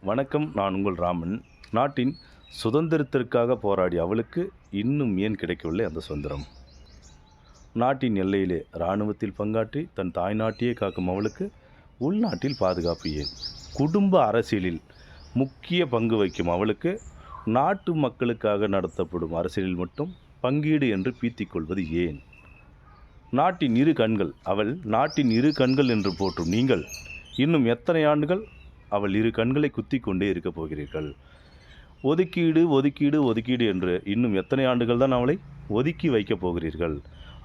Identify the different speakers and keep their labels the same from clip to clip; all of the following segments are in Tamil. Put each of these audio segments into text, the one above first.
Speaker 1: வணக்கம். நான் உங்கள் ராமன். நாட்டின் சுதந்திரத்திற்காக போராடிய அவளுக்கு இன்னும் ஏன் கிடைக்கவில்லை அந்த சுதந்திரம்? நாட்டின் எல்லையிலே இராணுவத்தில் பங்காற்றி தன் தாய்நாட்டையே காக்கும் அவளுக்கு உள்நாட்டில் பாதுகாப்பு ஏன்? குடும்ப அரசியலில் முக்கிய பங்கு வகிக்கும் அவளுக்கு நாட்டு மக்களுக்காக நடத்தப்படும் அரசியலில் மட்டும் பங்கீடு என்று பீத்திக்கொள்வது ஏன்? நாட்டின் இரு கண்கள் அவள், நாட்டின் இரு கண்கள் என்று போற்றும் நீங்கள் இன்னும் எத்தனை ஆண்டுகள் அவள் இரு கண்களை குத்தி கொண்டே இருக்கப் போகிறீர்கள்? ஒதுக்கீடு ஒதுக்கீடு ஒதுக்கீடு என்று இன்னும் எத்தனை ஆண்டுகள் தான் அவளை ஒதுக்கி வைக்கப் போகிறீர்கள்?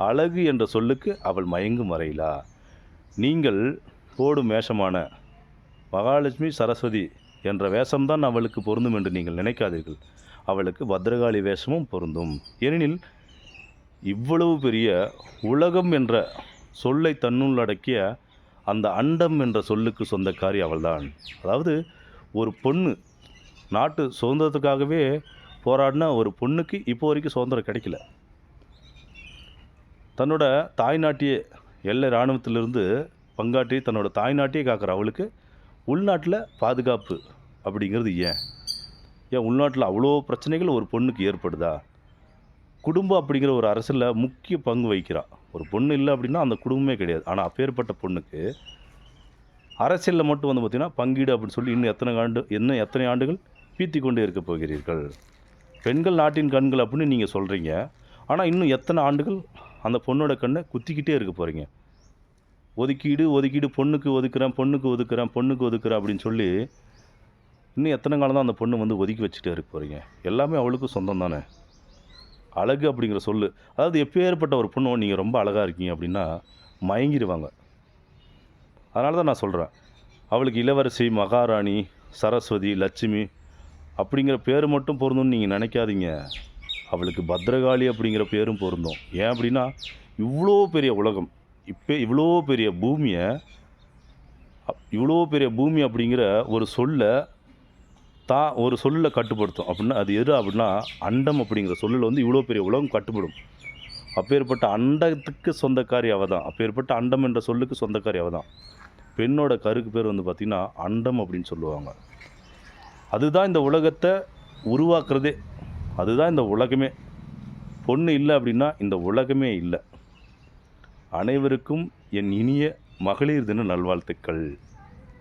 Speaker 1: அழகு என்ற சொல்லுக்கு அவள் மயங்கும் வரையிலா? நீங்கள் போடும் வேஷமான மகாலட்சுமி சரஸ்வதி என்ற வேஷம்தான் அவளுக்கு பொருந்தும் என்று நீங்கள் நினைக்காதீர்கள். அவளுக்கு பத்ரகாளி வேஷமும் பொருந்தும். ஏனெனில் இவ்வளவு பெரிய உலகம் என்ற சொல்லை தன்னுள் அடக்கிய அந்த அண்டம் என்ற சொல்லுக்கு சொந்தக்காரி அவள்தான். அதாவது ஒரு பொண்ணு நாட்டு சுதந்திரத்துக்காகவே போராடின ஒரு பொண்ணுக்கு இப்போ வரைக்கும் சுதந்திரம் கிடைக்கல. தன்னோட தாய்நாட்டிய எல்லை இராணுவத்திலிருந்து பங்காற்றி தன்னோட தாய்நாட்டையே காக்கிற அவளுக்கு உள்நாட்டில் பாதுகாப்பு அப்படிங்கிறது ஏன்? உள்நாட்டில் அவ்வளோ பிரச்சனைகள் ஒரு பொண்ணுக்கு ஏற்படுதா? குடும்பம் அப்படிங்கிற ஒரு அரசியலில் முக்கிய பங்கு வகிக்கிறாள். ஒரு பொண்ணு இல்லை அப்படின்னா அந்த குடும்பமே கிடையாது. ஆனால் அப்பேற்பட்ட பொண்ணுக்கு அரசியலில் மட்டும் வந்து பார்த்திங்கன்னா பங்கீடு அப்படின்னு சொல்லி இன்னும் எத்தனை ஆண்டுகள் பீத்தி கொண்டே இருக்க போகிறீர்கள்? பெண்கள் நாட்டின் கண்கள் அப்படின்னு நீங்கள் சொல்கிறீங்க. ஆனால் இன்னும் எத்தனை ஆண்டுகள் அந்த பொண்ணோட கண்ணை குத்திக்கிட்டே இருக்க போகிறீங்க? ஒதுக்கீடு ஒதுக்கீடு, பொண்ணுக்கு ஒதுக்குறேன் அப்படின்னு சொல்லி இன்னும் எத்தனை காலம் தான் அந்த பொண்ணு வந்து ஒதுக்கி வச்சுட்டே இருக்க போகிறீங்க? எல்லாமே அவளுக்கும் சொந்தம் தானே. அழகு அப்படிங்கிற சொல்லு, அதாவது எப்பேற்பட்ட ஒரு பொண்ணு நீங்கள் ரொம்ப அழகாக இருக்கீங்க அப்படின்னா மயங்கிடுவாங்க. அதனால தான் நான் சொல்கிறேன், அவளுக்கு இளவரசி, மகாராணி, சரஸ்வதி, லட்சுமி அப்படிங்கிற பேர் மட்டும் பொருந்தும்னு நீங்கள் நினைக்காதீங்க. அவளுக்கு பத்ரகாளி அப்படிங்கிற பேரும் பொருந்தும். ஏன் அப்படின்னா இவ்வளோ பெரிய உலகம், இவ்வளோ பெரிய பூமி அப்படிங்கிற ஒரு சொல்லை கட்டுப்படுத்தும். அப்படின்னா அது எது அப்படின்னா அண்டம் அப்படிங்கிற சொல்லில் வந்து இவ்வளோ பெரிய உலகம் கட்டுப்படும். அப்பேற்பட்ட அண்டத்துக்கு சொந்தக்காரி அவள் தான். அப்பேற்பட்ட அண்டம் என்ற சொல்லுக்கு சொந்தக்காரி அவள் தான். பெண்ணோட கருக்கு பேர் வந்து பார்த்திங்கன்னா அண்டம் அப்படின்னு சொல்லுவாங்க. அதுதான் இந்த உலகத்தை உருவாக்குறதே. அதுதான் இந்த உலகமே. பொண்ணு இல்லை அப்படின்னா இந்த உலகமே இல்லை. அனைவருக்கும் என் இனிய மகளிர் தின நல்வாழ்த்துக்கள்.